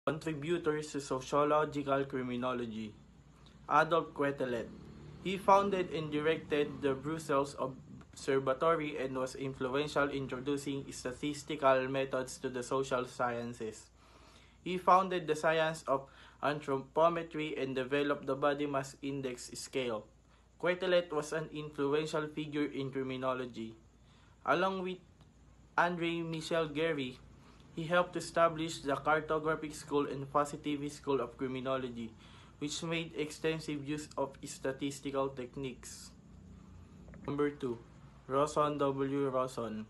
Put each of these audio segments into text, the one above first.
Contributors to sociological criminology. Adolf Quetelet. He founded and directed the Brussels Observatory and was influential in introducing statistical methods to the social sciences. He founded the science of anthropometry and developed the body mass index scale. Quetelet was an influential figure in criminology. Along with Andre Michel Guerry, he helped establish the Cartographic School and Positivist School of Criminology, which made extensive use of statistical techniques. Number 2. Rawson W. Rawson.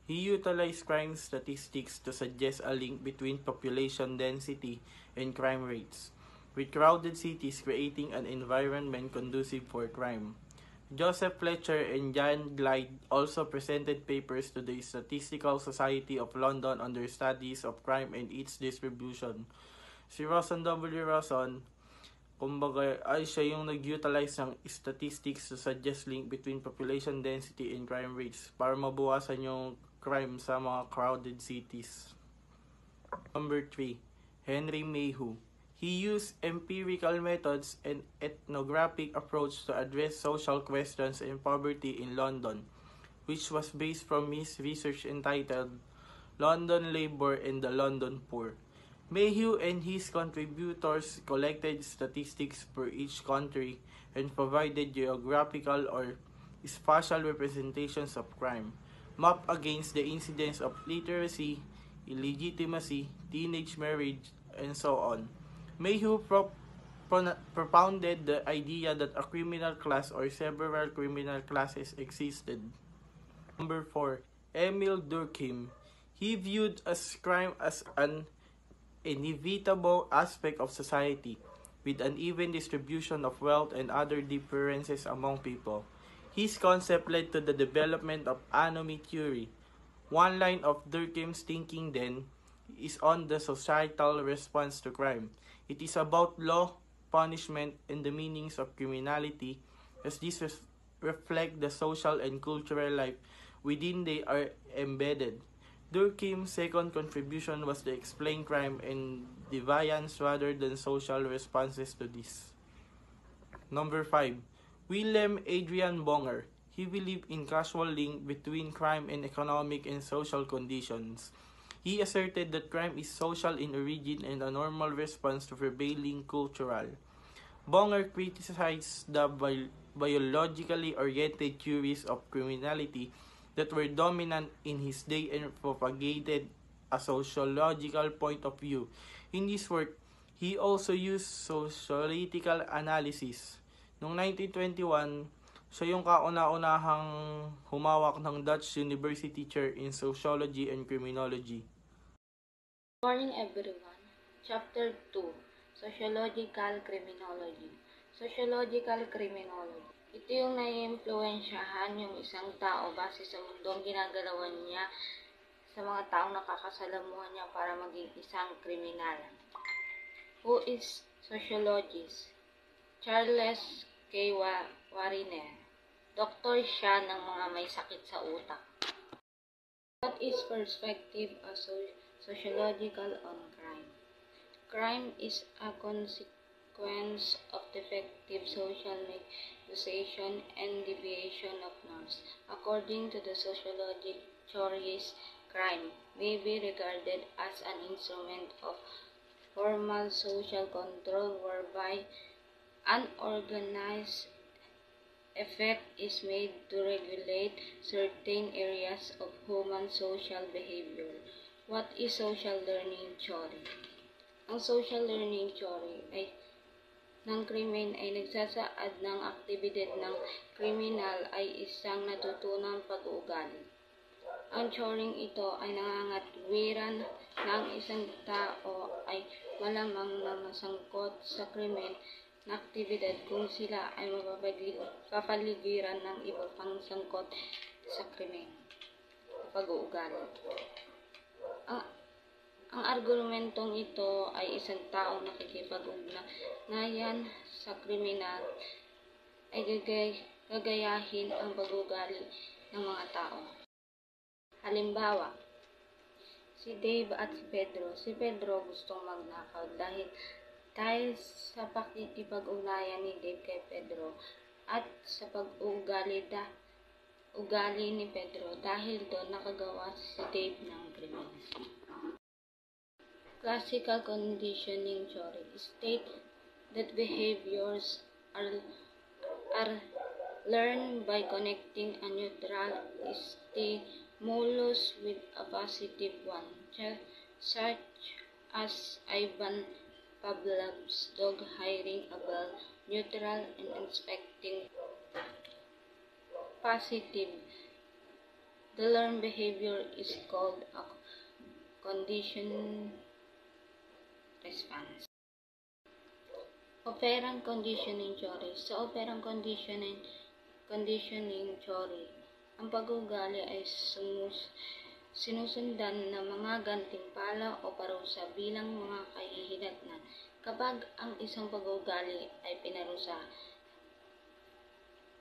He utilized crime statistics to suggest a link between population density and crime rates, with crowded cities creating an environment conducive for crime. Joseph Fletcher and Jan Gleid also presented papers to the Statistical Society of London on their studies of crime and its distribution. Si Rawson W. Rawson, kumbaga, ay siya yung nag-utilize ng statistics to suggest link between population density and crime rates para mabawasan yung crime sa mga crowded cities. Number 3. Henry Mayhew. He used empirical methods and ethnographic approach to address social questions and poverty in London, which was based from his research entitled London Labor and the London Poor. Mayhew and his contributors collected statistics for each country and provided geographical or spatial representations of crime, mapped against the incidence of literacy, illegitimacy, teenage marriage, and so on. Mayhew propounded the idea that a criminal class or several criminal classes existed. Number 4. Emil Durkheim. He viewed crime as an inevitable aspect of society, with an even distribution of wealth and other differences among people. His concept led to the development of anomie theory. One line of Durkheim's thinking then is on the societal response to crime. It is about law, punishment, and the meanings of criminality, as these reflect the social and cultural life within they are embedded. Durkheim's second contribution was to explain crime and deviance rather than social responses to this. Number 5. Willem Adrian Bonger. He believed in causal link between crime and economic and social conditions. He asserted that crime is social in origin and a normal response to prevailing cultural. Bonger criticized the biologically oriented theories of criminality that were dominant in his day and propagated a sociological point of view. In his work, he also used sociological analysis. Noong 1921, siya yung kauna-unahang humawak ng Dutch University Chair in Sociology and Criminology. Good morning everyone. Chapter 2. Sociological Criminology. Sociological Criminology. Ito yung nai-impluensyahan yung isang tao base sa mundong ginagalawan niya sa mga taong nakakasalamuhan niya para maging isang kriminal. Who is sociologist? Charles K. Wariner. Doktor siya ng mga may sakit sa utak. What is perspective of sociological on crime? Crime is a consequence of defective social negotiation and deviation of norms. According to the sociologic theories, crime may be regarded as an instrument of formal social control whereby an organized effort is made to regulate certain areas of human social behavior. What is social learning theory? Ang social learning theory ng krimen ay nagsasaad ng aktibidad ng kriminal ay isang natutunang pag-uugali. Ang theoryng ito ay nangangatwiran na ang isang tao ay malamang na masangkot sa krimen na aktibidad kung sila ay kapaligiran ng iba pang sangkot sa krimen pag-uugali. Ang argumentong ito ay isang taong nakikipag-ugnayan sa kriminal ay gagayahin ang pag-uugali ng mga tao. Halimbawa, Si Dave at si Pedro. Si Pedro gustong magnakaw dahil sa pakikipag-ugnayan ni Dave kay Pedro at sa pag-uugali ni Pedro. Dahil doon nakagawa si Dave ng krimen. Classical conditioning theory states that behaviors are learned by connecting a neutral stimulus with a positive one, such as Ivan Pavlov's dog hearing a bell, neutral and expecting positive. The learned behavior is called a conditioned response. Operant conditioning theory. Sa operant conditioning theory, ang pag-uugali ay sinusundan ng mga gantimpala o parusa bilang mga kahihinatnan. Kapag ang isang pag-uugali ay pinarusa,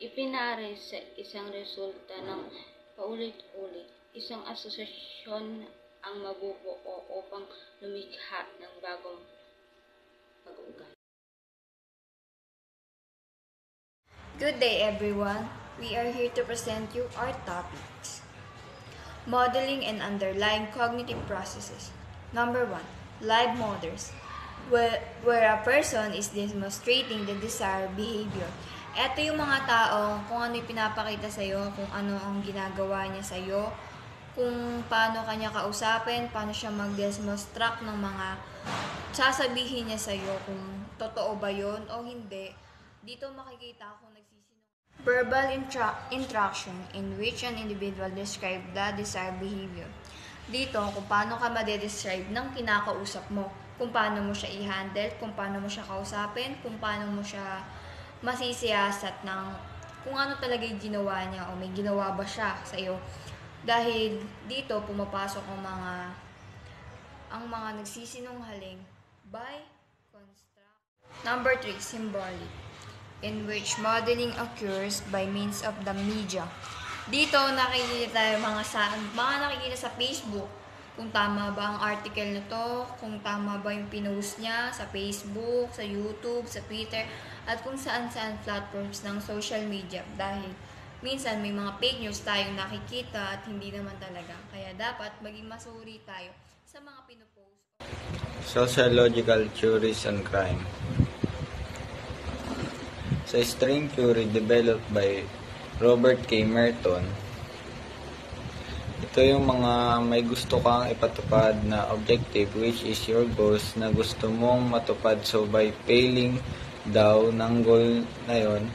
ipinare sa isang resulta ng paulit-ulit, isang asosasyon ang mabubuo upang lumikha ng bagong pag-uugali. Good day, everyone. We are here to present you our topics. Modeling and underlying cognitive processes. Number 1. Live models, where a person is demonstrating the desired behavior. Ito yung mga tao, kung ano yung pinapakita sa'yo, kung ano ang ginagawa niya sa'yo, kung paano kanya kausapin, paano siya mag-demonstrate ng mga sasabihin niya sa'yo, kung totoo ba yun o hindi. Dito makikita kung nagsisinungaling. Verbal interaction in which an individual describe the desired behavior. Dito, kung paano ka ma-describe ng kinakausap mo, kung paano mo siya i-handle, kung paano mo siya kausapin, kung paano mo siya masisiyasat ng kung ano talaga yung ginawa niya o may ginawa ba siya sa iyo. Dahil dito pumapasok ang mga nagsisinungaling by construct. Number 3, symbolic, in which modeling occurs by means of the media. Dito nakikita tayo mga nakikita sa Facebook, kung tama ba ang article na to, kung tama ba yung pinost niya sa Facebook, sa YouTube, sa Twitter, at kung saan-saan platforms ng social media. Dahil minsan may mga fake news tayong nakikita at hindi naman talaga. Kaya dapat maging masuri tayo sa mga pinopost. Sociological theories on crime. Sa string theory developed by Robert K. Merton, ito yung mga may gusto kang ipatupad na objective, which is your goals na gusto mong matupad. So by failing daw ng goal na yon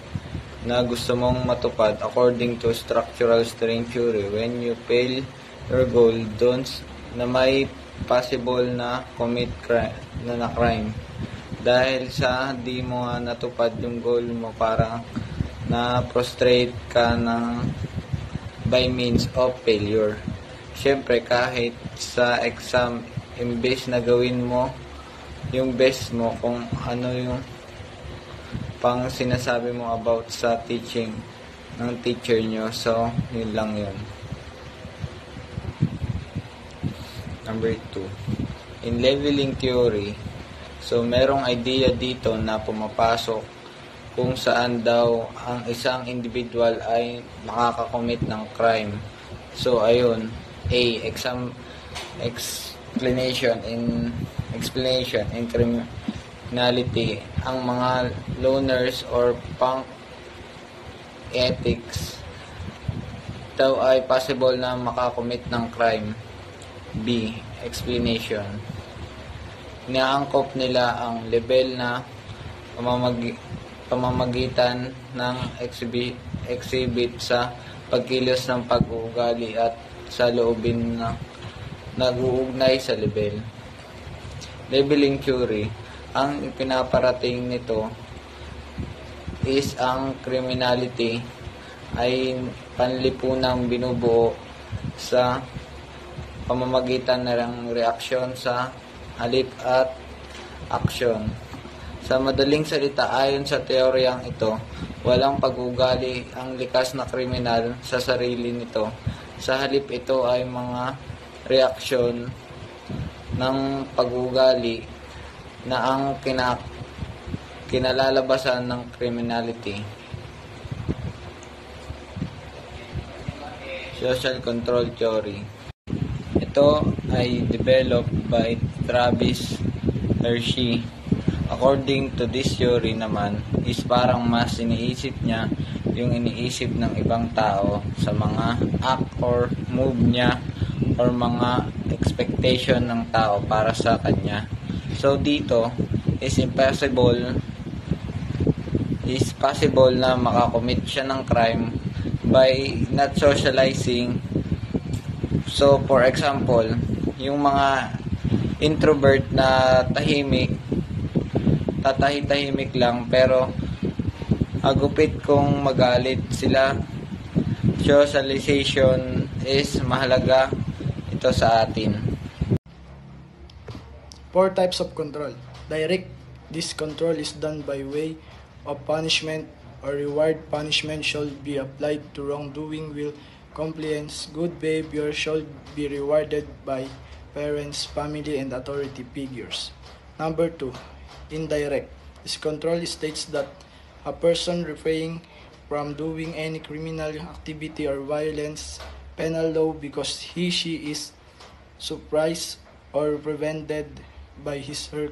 na gusto mong matupad according to structural string theory, when you fail your goal, doon na may possible na commit crime. Dahil sa di mo nga natupad yung goal mo, parang na-frustrate ka by means of failure. Siyempre, kahit sa exam, imbes na gawin mo yung best mo kung ano yung pang sinasabi mo about sa teaching ng teacher nyo. So, yun lang yun. Number 2. In leveling theory, so merong idea dito na pumapasok kung saan daw ang isang individual ay makakakomit ng crime. So, ayun. A. Explanation in criminality. Ang mga loners or punk ethics daw ay possible na makakomit ng crime. B. Explanation. Inaangkop nila ang level na pamamagitan ng exhibit sa pagkilos ng pag-uugali at sa loobin na nag-uugnay sa level. Leveling theory, ang pinaparating nito is ang criminality ay panlipunang binubuo sa pamamagitan ng reaksyon sa halip at aksyon. Sa madaling salita, ayon sa teoryang ito, walang pag-ugali ang likas na kriminal sa sarili nito. Sa halip, ito ay mga reaksyon ng pag-uugali na ang kinalalabasan ng criminality. Social control theory. Ito ay developed by Travis Hershey. According to this theory naman, is parang mas iniisip niya yung iniisip ng ibang tao sa mga act or move niya or mga expectation ng tao para sa kanya. So dito is possible na makakommit siya ng crime by not socializing. So for example, yung mga introvert na tatahimik lang pero agupit kung magalit sila. Socialization is mahalaga ito sa atin. 4 types of control. Direct. This control is done by way of punishment or reward. Punishment shall be applied to wrongdoing will compliance. Good behavior shall be rewarded by parents, family, and authority figures. Number 2. Indirect. This control states that a person refraining from doing any criminal activity or violence penal law because she is surprised or prevented by his her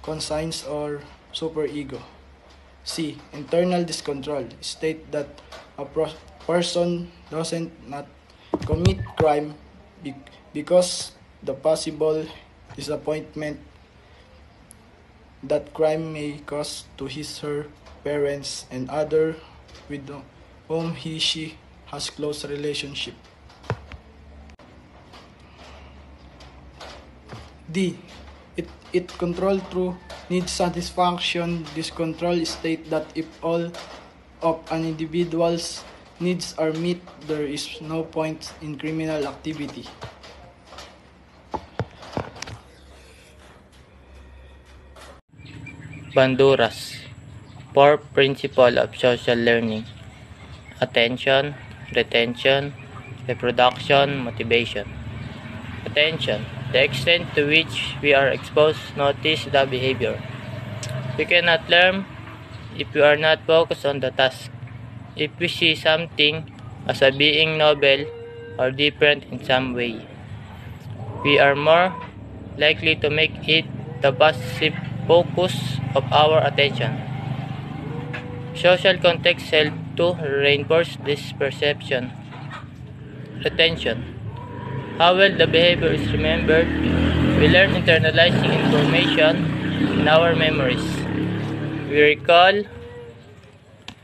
conscience or superego. C. Internal discontrol state that a person doesn't not commit crime because the possible disappointment that crime may cause to his her parents and other with whom she has close relationship. D. It control through need satisfaction. This control state that if all of an individual's needs are met, there is no point in criminal activity. Banduras. 4 principles of social learning: attention, retention, reproduction, motivation. Attention. The extent to which we are exposed notice the behavior. We cannot learn if we are not focused on the task. If we see something as a being novel or different in some way, we are more likely to make it the passive focus of our attention. Social context help to reinforce this perception. Retention. How well the behavior is remembered. We learn internalizing information in our memories. We recall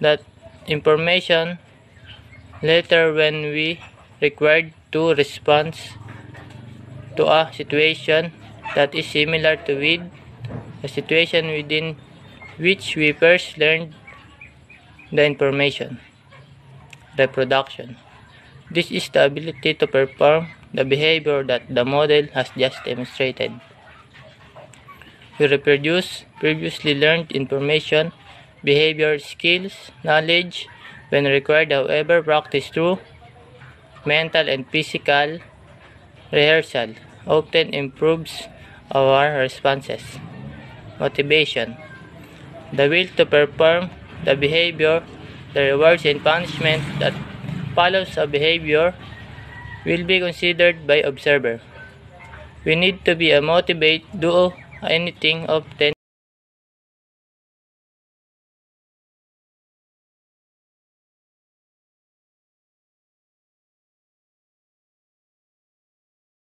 that information later when we required to respond to a situation that is similar to with a situation within which we first learned the information. Reproduction. This is the ability to perform the behavior that the model has just demonstrated. We reproduce previously learned information, behavior, skills, knowledge when required. However, practice through mental and physical rehearsal often improves our responses. Motivation. The will to perform the behavior, the rewards and punishment that follows a behavior will be considered by observer. We need to be motivated to do anything often